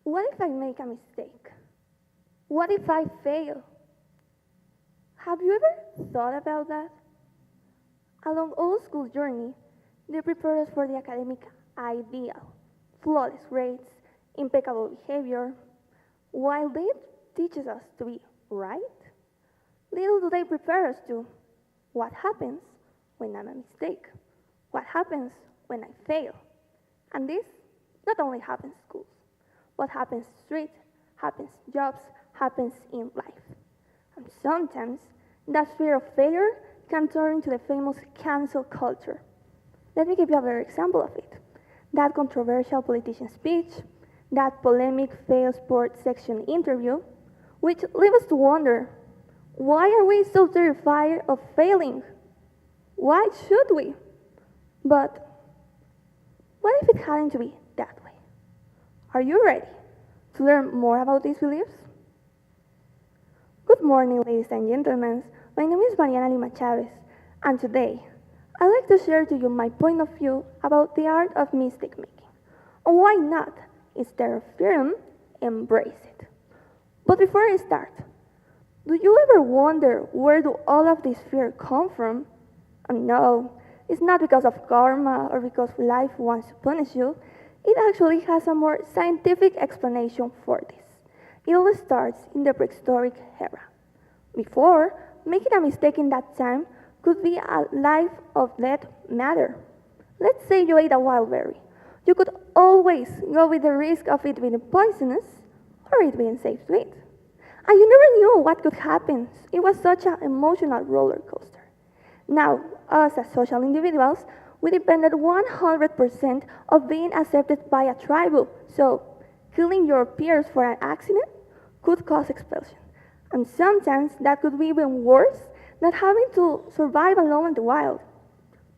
What if I make a mistake? What if I fail? Have you ever thought about that? Along all school journey, they prepare us for the academic ideal, flawless grades, impeccable behavior, while they teach us to be right. Little do they prepare us to what happens when I'm a mistake, what happens when I fail. And this not only happens in schools, but happens in the street, happens in jobs, happens in life. And sometimes that fear of failure can turn into the famous cancel culture. Let me give you a very example of it. That controversial politician speech, that polemic failed sports section interview, which leave us to wonder, why are we so terrified of failing? Why should we? But what if it hadn't to be that way? Are you ready to learn more about these beliefs? Good morning, ladies and gentlemen. My name is Mariana Lima Chavez, and today I'd like to share to you my point of view about the art of mistake making. And why not, instead of fear, embrace it. But before I start, do you ever wonder where do all of this fear come from? And no, it's not because of karma or because life wants to punish you. It actually has a more scientific explanation for this. It all starts in the prehistoric era. Before, making a mistake in that time could be a life or death matter. Let's say you ate a wild berry. You could always go with the risk of it being poisonous or it being safe to eat. And you never knew what could happen. It was such an emotional roller coaster. Now, us as social individuals, we depended 100% of being accepted by a tribe. So, killing your peers for an accident could cause expulsion. And sometimes that could be even worse than having to survive alone in the wild.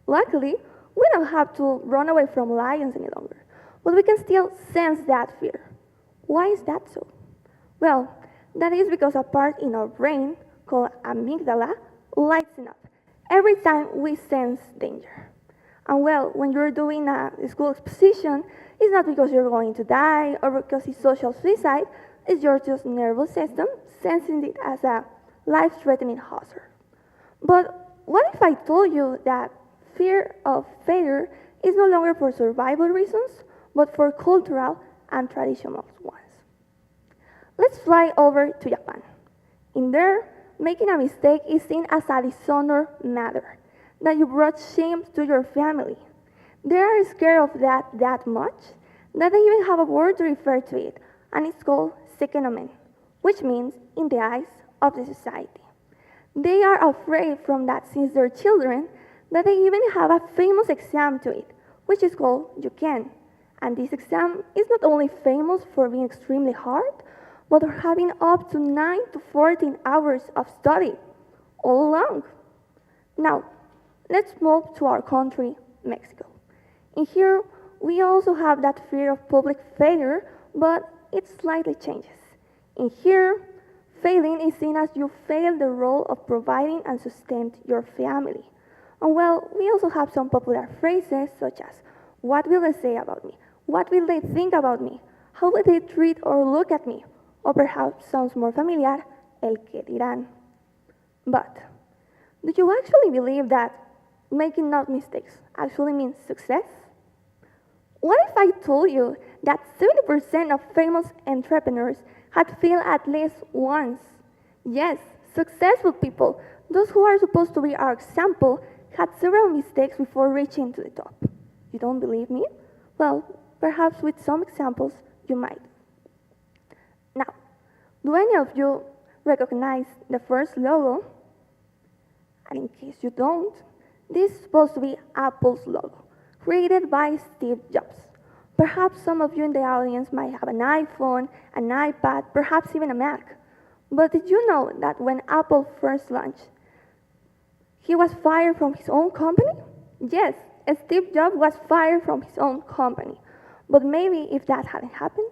Luckily, we don't have to run away from lions any longer, but we can still sense that fear. Why is that so? Well, that is because a part in our brain, called amygdala, lights up every time we sense danger. And well, when you're doing a school exposition, it's not because you're going to die or because it's social suicide, it's your just nervous system sensing it as a life-threatening hazard. But what if I told you that fear of failure is no longer for survival reasons, but for cultural and traditional ones? Let's fly over to Japan. In there, making a mistake is seen as a dishonor matter, that you brought shame to your family. They are scared of that much that they even have a word to refer to it, and it's called sekenomen, which means in the eyes of the society. They are afraid from that since they're children that they even have a famous exam to it, which is called yuken. And this exam is not only famous for being extremely hard, but for having up to 9 to 14 hours of study, all along. Now, let's move to our country, Mexico. In here, we also have that fear of public failure, but it slightly changes. In here, failing is seen as you fail the role of providing and sustaining your family. And well, we also have some popular phrases such as, what will they say about me? What will they think about me? How will they treat or look at me? Or perhaps sounds more familiar, el que dirán. But, do you actually believe that making no mistakes actually means success? What if I told you that 70% of famous entrepreneurs had failed at least once? Yes, successful people, those who are supposed to be our example, had several mistakes before reaching to the top. You don't believe me? Well, perhaps with some examples, you might. Now, do any of you recognize the first logo? And in case you don't, this is supposed to be Apple's logo, created by Steve Jobs. Perhaps some of you in the audience might have an iPhone, an iPad, perhaps even a Mac. But did you know that when Apple first launched, he was fired from his own company? Yes, Steve Jobs was fired from his own company. But maybe if that hadn't happened,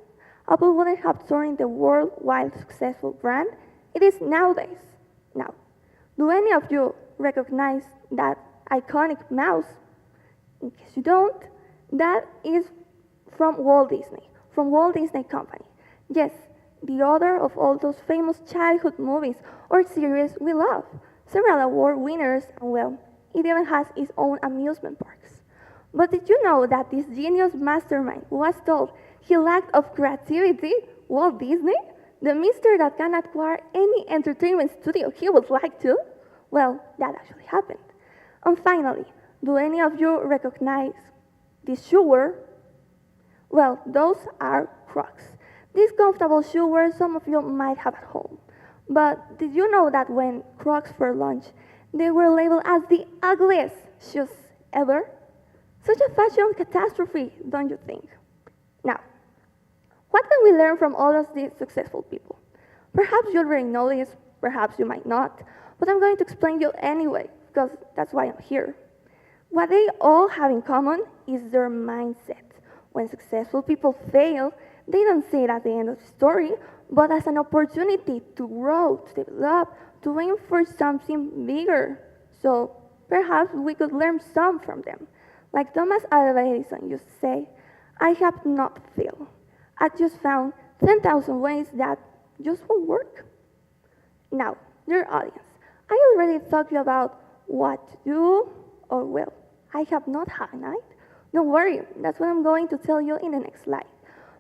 Apple wouldn't have turned the worldwide successful brand it is nowadays. Now, do any of you recognize that iconic mouse? In case you don't, that is from Walt Disney Company. Yes, the author of all those famous childhood movies or series we love, several award winners, and well, it even has its own amusement parks. But did you know that this genius mastermind was told he lacked of creativity? Walt Disney, the mister that can acquire any entertainment studio he would like to? Well, that actually happened. And finally, do any of you recognize this shoe wear? Well, those are Crocs. These comfortable shoe wear some of you might have at home. But did you know that when Crocs for lunch, they were labeled as the ugliest shoes ever? Such a fashion catastrophe, don't you think? Now, what can we learn from all of these successful people? Perhaps you already know this, perhaps you might not, but I'm going to explain you anyway, because that's why I'm here. What they all have in common is their mindset. When successful people fail, they don't see it as the end of the story, but as an opportunity to grow, to develop, to aim for something bigger. So perhaps we could learn some from them. Like Thomas Alva Edison used to say, I have not failed. I just found 10,000 ways that just won't work. Now, dear audience, I already talked to you about what to do, or well, I have not had a night. Don't worry, that's what I'm going to tell you in the next slide.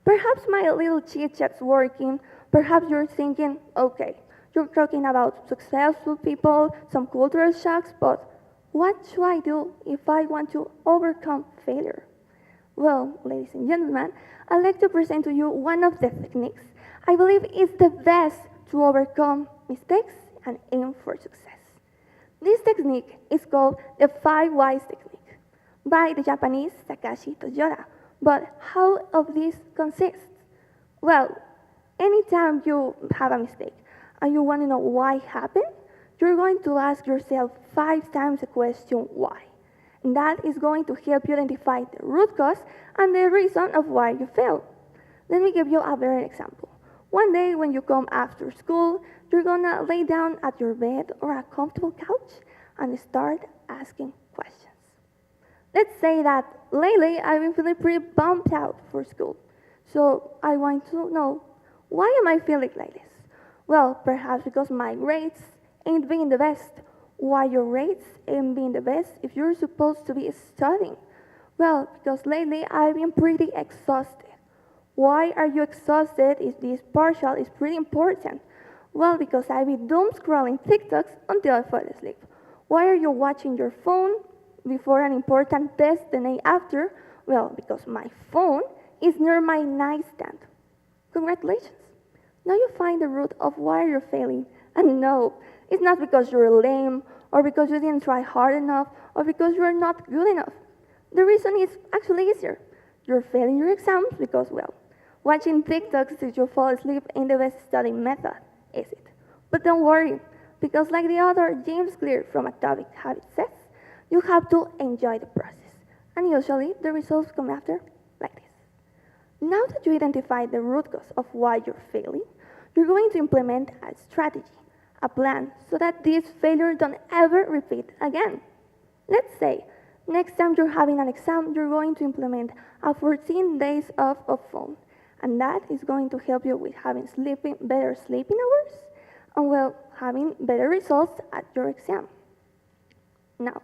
Perhaps my little chit chat's working. Perhaps you're thinking, okay, you're talking about successful people, some cultural shocks, but what should I do if I want to overcome failure? Well, ladies and gentlemen, I'd like to present to you one of the techniques I believe is the best to overcome mistakes and aim for success. This technique is called the 5 Whys technique by the Japanese Takashi Toyoda. But how of this consists? Well, anytime you have a mistake and you want to know why it happened, you're going to ask yourself 5 times the question why. And that is going to help you identify the root cause and the reason of why you failed. Let me give you a very example. One day when you come after school, you're gonna lay down at your bed or a comfortable couch and start asking questions. Let's say that lately I've been feeling pretty bummed out for school. So I want to know, why am I feeling like this? Well, perhaps because my grades ain't being the best. Why your grades ain't being the best if you're supposed to be studying? Well, because lately I've been pretty exhausted. Why are you exhausted if this partial is pretty important? Well, because I've been doom scrolling TikToks until I fall asleep. Why are you watching your phone before an important test the night after? Well, because my phone is near my nightstand. Congratulations. Now you find the root of why you're failing. And no, it's not because you're lame, or because you didn't try hard enough, or because you're not good enough. The reason is actually easier. You're failing your exams because, well, watching TikToks till you fall asleep ain't the best studying method, is it? But don't worry, because like the author James Clear from Atomic Habits says, you have to enjoy the process. And usually the results come after like this. Now that you identify the root cause of why you're failing, you're going to implement a strategy, a plan, so that this failure don't ever repeat again. Let's say, next time you're having an exam, you're going to implement a 14 days off of phone. And that is going to help you with having better sleeping hours, and well, having better results at your exam. Now,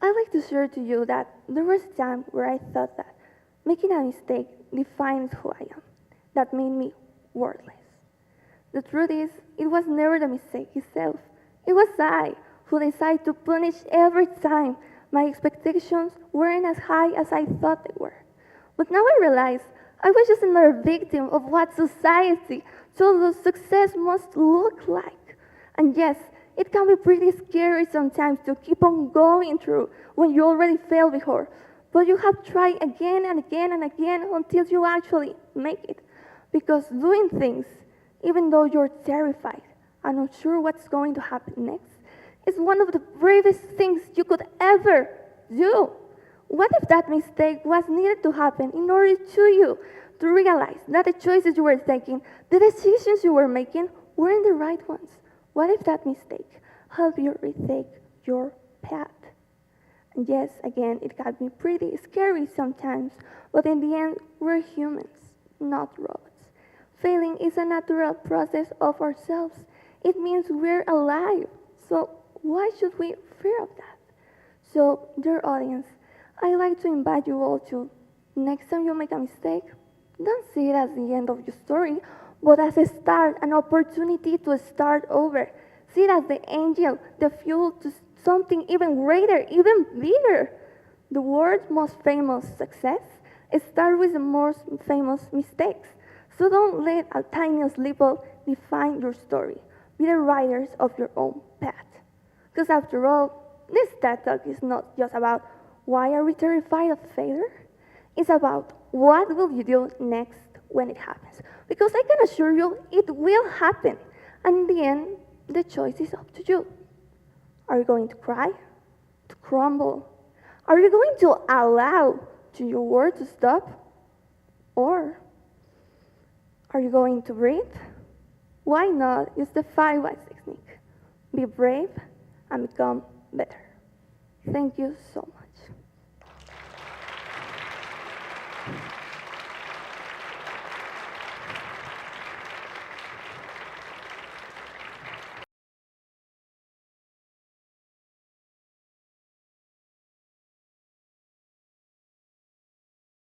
I'd like to share to you that there was a time where I thought that making a mistake defines who I am. That made me worthless. The truth is, it was never the mistake itself. It was I who decided to punish every time my expectations weren't as high as I thought they were. But now I realize I was just another victim of what society told us success must look like. And yes, it can be pretty scary sometimes to keep on going through when you already failed before. But you have to try again and again and again until you actually make it. Because doing things, even though you're terrified and not sure what's going to happen next, is one of the bravest things you could ever do. What if that mistake was needed to happen in order to realize that the choices you were taking, the decisions you were making, weren't the right ones? What if that mistake helped you rethink your path? And yes, again, it can be pretty scary sometimes, but in the end, we're humans, not robots. failing is a natural process of ourselves. It means we're alive. So why should we fear of that? So, dear audience, I'd like to invite you all to, next time you make a mistake, don't see it as the end of your story, but as a start, an opportunity to start over. See it as the angel, the fuel to something even greater, even bigger. The world's most famous success starts with the most famous mistakes. So don't let a tiny slip-up define your story. Be the writers of your own path. Because after all, this TED Talk is not just about why are we terrified of failure? It's about what will you do next when it happens. Because I can assure you it will happen. And in the end, the choice is up to you. Are you going to cry? To crumble? Are you going to allow to your world to stop? Or are you going to breathe? Why not use the 5 whys technique? Be brave and become better. Thank you so much.